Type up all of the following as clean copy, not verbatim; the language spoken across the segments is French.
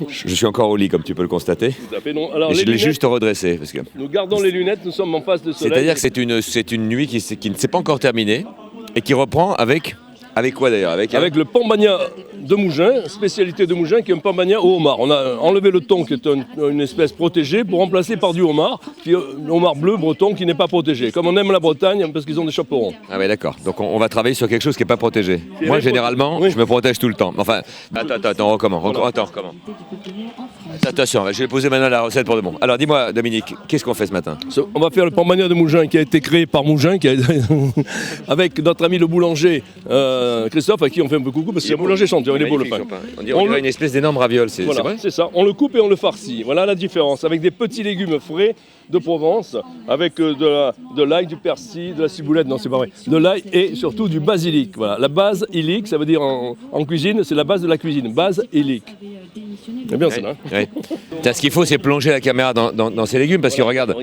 Je suis encore au lit, comme tu peux le constater. Tout à fait, non. Alors, Et je l'ai lunettes, juste redressé. Parce que... nous gardons les lunettes, nous sommes en face de soleil. C'est-à-dire que c'est une nuit qui ne s'est pas encore terminée et qui reprend avec quoi d'ailleurs Avec le pambagna de Mougins, spécialité de Mougins, qui est un pambagna au homard. On a enlevé le thon, qui est une espèce protégée, pour remplacer par du homard, qui est un homard bleu breton qui n'est pas protégé. Comme on aime la Bretagne, parce qu'ils ont des chaperons. Ah ouais, d'accord. Donc on va travailler sur quelque chose qui n'est pas protégé. Moi, généralement, oui. je me protège tout le temps. Enfin, attends, on recommence. Attention, je vais poser maintenant la recette pour de bon. Alors dis-moi, Dominique, qu'est-ce qu'on fait ce matin? On va faire le pambagna de Mougins, qui a été créé par Mougins, avec notre ami le boulanger Christophe, à qui on fait un peu coucou, parce que c'est un boulanger chanteur, il est beau le pain. On dirait une espèce d'énorme raviole, c'est Voilà, vrai? c'est ça. On le coupe et on le farcit. Voilà la différence. Avec des petits légumes frais de Provence, avec de l'ail, du persil, de la ciboulette, non c'est pas vrai, de l'ail et surtout du basilic. Voilà. La base ilique, ça veut dire en cuisine, c'est la base de la cuisine. Base ilique. C'est bien ça, hein? Ouais. Ce qu'il faut, c'est plonger la caméra dans ces légumes, parce que regarde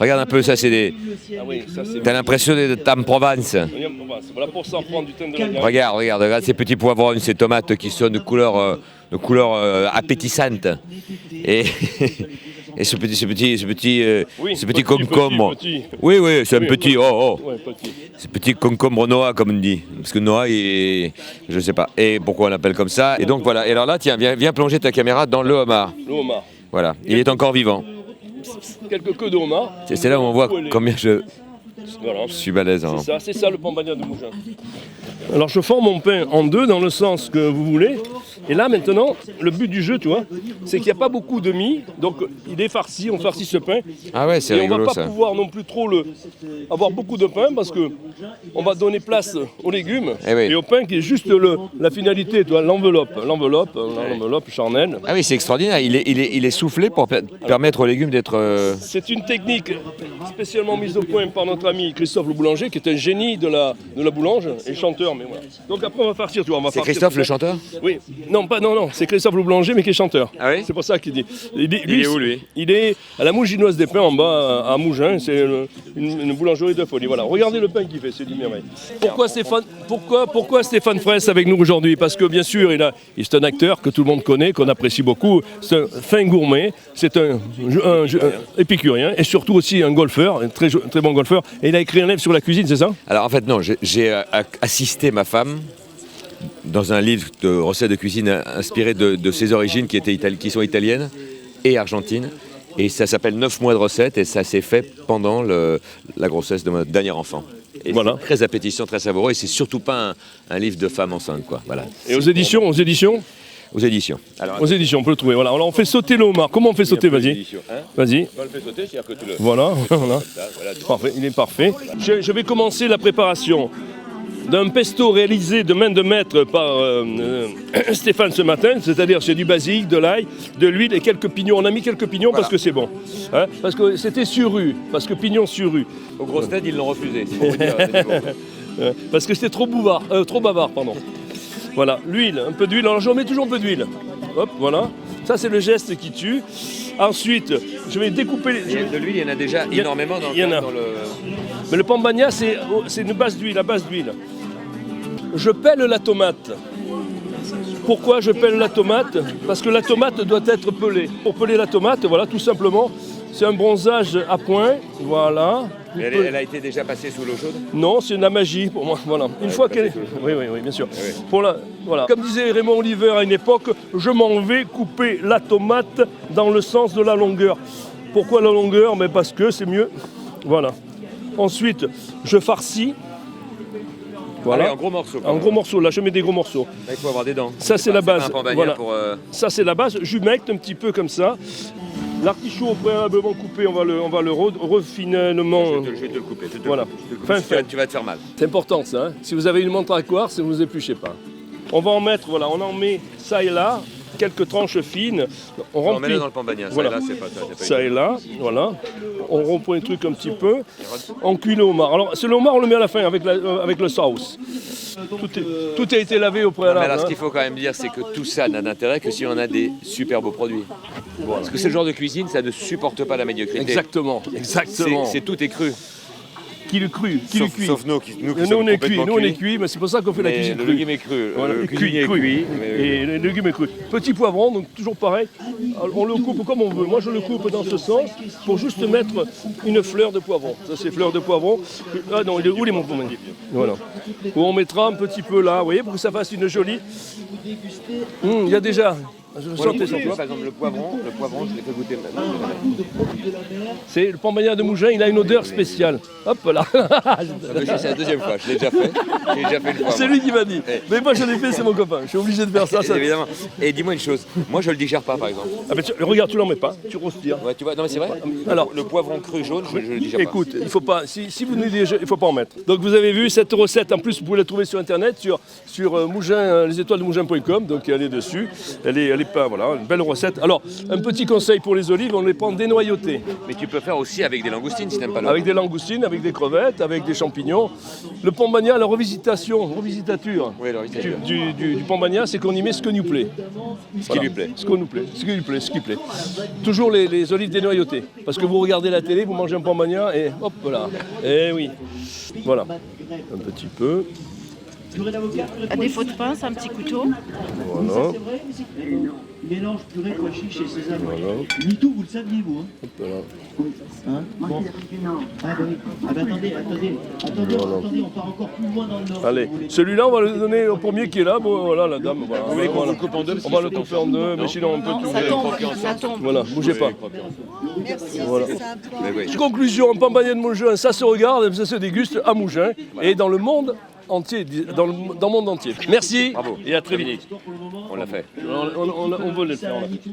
un peu, ça c'est des... Ah oui, ça c'est... T'as l'impression d'être en Provence. Voilà pour s'en prendre du thym de la Regarde ces petits poivrons, ces tomates qui sont de couleur appétissante. Et ce petit concombre. Oui, c'est un petit. Ouais, petit. Ce petit concombre Noah, comme on dit. Parce que Noah, je sais pas. Et pourquoi on l'appelle comme ça. Et donc voilà. Et alors là, tiens, viens plonger ta caméra dans le homard. Le homard. Voilà. Il est encore vivant. Quelques queues de homard. C'est là où on voit combien je Voilà. suis balèze. Hein. C'est ça le pambagna de Mougins. Alors je forme mon pain en deux dans le sens que vous voulez. Et là maintenant, le but du jeu, tu vois, c'est qu'il n'y a pas beaucoup de mie. Donc il est farci, on farcit ce pain. Ah ouais, c'est et rigolo on va pas ça. pouvoir non plus trop avoir beaucoup de pain parce que on va donner place aux légumes et au pain qui est juste la finalité, tu vois, l'enveloppe charnelle. Ah oui, c'est extraordinaire. Il est soufflé pour permettre aux légumes d'être... C'est une technique spécialement mise au point par notre ami Christophe le boulanger, qui est un génie de la boulange et chanteur. Mais voilà. Donc après on va farcir, tu vois. C'est Christophe le chanteur? Oui. Non, c'est Christophe le boulanger, mais qui est chanteur. Ah oui? C'est pour ça qu'il dit. Il est où lui? Il est à la Mouginoise des Pains en bas à Mougins. C'est une boulangerie de folie. Voilà. Regardez le pain qu'il fait, c'est du merveille. Pourquoi Stéphane Fraisse avec nous aujourd'hui? Parce que bien sûr, c'est un acteur que tout le monde connaît, qu'on apprécie beaucoup. C'est un fin gourmet, c'est un épicurien et surtout aussi un golfeur, un très bon golfeur. Et il a écrit un livre sur la cuisine, c'est ça? Alors en fait non, j'ai assisté ma femme dans un livre de recettes de cuisine inspiré de ses origines qui sont italiennes et argentines. Et ça s'appelle 9 mois de recettes et ça s'est fait pendant la grossesse de mon dernier enfant. Et voilà. C'est très appétissant, très savoureux et c'est surtout pas un livre de femme enceinte, quoi. Voilà. Et aux éditions Aux éditions. Alors, aux éditions, on peut le trouver. Voilà. Alors on fait sauter le homard. Comment on fait sauter? Vas-y. Vas-y. On le fait sauter, c'est-à-dire que tu le... Voilà. Parfait. Il est parfait. Je vais commencer la préparation d'un pesto réalisé de main de maître par Stéphane ce matin, c'est-à-dire c'est du basilic, de l'ail, de l'huile et quelques pignons. On a mis quelques pignons parce que c'est bon. Hein, parce que c'était sur rue, parce que pignon sur rue. Aux grosses têtes, ils l'ont refusé. C'est pour vous dire, parce que c'était trop bavard, pardon. Voilà, l'huile, un peu d'huile. Alors j'en mets toujours un peu d'huile. Hop, voilà. Ça c'est le geste qui tue. Ensuite, je vais découper... De l'huile, il y en a déjà énormément dans le... Mais le pambagna, c'est une base d'huile, à base d'huile. Je pèle la tomate. Pourquoi je pèle la tomate? Parce que la tomate doit être pelée. Pour peler la tomate, voilà, tout simplement, c'est un bronzage à point, voilà. Elle a été déjà passée sous l'eau chaude? Non, c'est de la magie pour moi, voilà. Une fois qu'elle est... Oui, bien sûr. Oui. Voilà. Comme disait Raymond Oliver à une époque, je m'en vais couper la tomate dans le sens de la longueur. Pourquoi la longueur? Mais parce que c'est mieux. Voilà. Ensuite, je farcis. Voilà. Allez, en gros morceaux. En gros morceaux, là je mets des gros morceaux. Là, il faut avoir des dents. Ça c'est la base. Voilà. Ça c'est la base. J'humecte un petit peu comme ça. L'artichaut préalablement coupé, on va le refinement. Je vais te le couper. Voilà. Tu vas te faire mal. C'est important ça. Hein. Si vous avez une montre à quartz, ne vous épluchez pas. On va en mettre, voilà, on en met ça et là, quelques tranches fines. On met dans le pambagna. Voilà. Ça, et là, c'est pas ça et là, voilà. On rompt les trucs un petit peu. On cuit le homard. Alors, c'est le homard, on le met à la fin avec le sauce. Tout a été lavé au préalable. Mais alors, ce qu'il faut quand même dire, c'est que tout ça n'a d'intérêt que si on a des super beaux produits. Voilà. Parce que ce genre de cuisine, ça ne supporte pas la médiocrité. Exactement. C'est tout est cru. qui le cuit. Sauf nous, nous qui Nous, sommes on est cuit, complètement nous on est cuits. cuit, mais c'est pour ça qu'on fait la Mais cuisine le crue. légume est cru. Voilà, Le cuisinier est cuit. Et le légume est cru. Petit poivron, donc toujours pareil. Alors, on le coupe comme on veut. Moi, je le coupe dans ce sens pour juste mettre une fleur de poivron. Ça, c'est fleur de poivron. Ah non, où est mon poivron? Voilà. Où on mettra un petit peu là, vous voyez, pour que ça fasse une jolie. Il y a déjà. Je sentais ça. Par exemple, le poivron, je l'ai fait goûter maintenant. C'est le pambagna de Mougins, il a une odeur spéciale. Hop là. C'est la deuxième fois, je l'ai déjà fait. J'ai déjà fait une fois. C'est lui qui m'a dit. Mais moi, je l'ai fait, c'est mon copain. Je suis obligé de faire ça. Évidemment. Et dis-moi une chose, moi je le digère pas par exemple. Ah, regarde, tu l'en mets pas, tu respires. Ouais, tu vois, non mais c'est vrai. Alors, le poivron cru jaune, je le digère pas. écoute, il faut pas. Si vous ne digérez, il faut pas en mettre. Donc vous avez vu cette recette. En plus, vous pouvez la trouver sur internet sur Mougins, lesétoilesdemougins.com. Donc elle est dessus. Elle est pas voilà, une belle recette. Alors un petit conseil pour les olives, on les prend dénoyautées. Mais tu peux faire aussi avec des langoustines si t'aimes pas l'eau. Avec des langoustines, avec des crevettes, avec des champignons. Le pambagna, la revisitature Oui, la revisitature. du pambagna, c'est qu'on y met ce que nous plaît. Ce qui lui plaît. Ce qu'on nous plaît, ce qui plaît. Toujours les olives dénoyautées. Parce que vous regardez la télé, vous mangez un pambagna et hop là. Eh oui. Voilà. Un petit peu. À défaut de pince, un petit couteau. Voilà. Mélange purée pois chiche et sésame. Voilà. Mytho, vous le saviez, vous Hop là. hein Bon. Ah bah oui. Ah bah attendez, on part encore plus loin dans le nord. Allez, si vous voulez. celui-là, on va le donner au premier qui est là. Bon, voilà, la dame. Voilà, Vous voulez qu'on voilà. le coupe en deux? On va le couper en deux, mais sinon on peut tout. Ça tombe, ça tombe. Voilà, bougez pas. Merci, Voilà. c'est sympa. Mais oui. Conclusion, un pambagna de Mougins, ça se regarde, ça se déguste à Mougins et dans le monde entier, dans le monde entier. Merci Bravo. et à très vite. On l'a fait. On veut le faire. on l'a fait.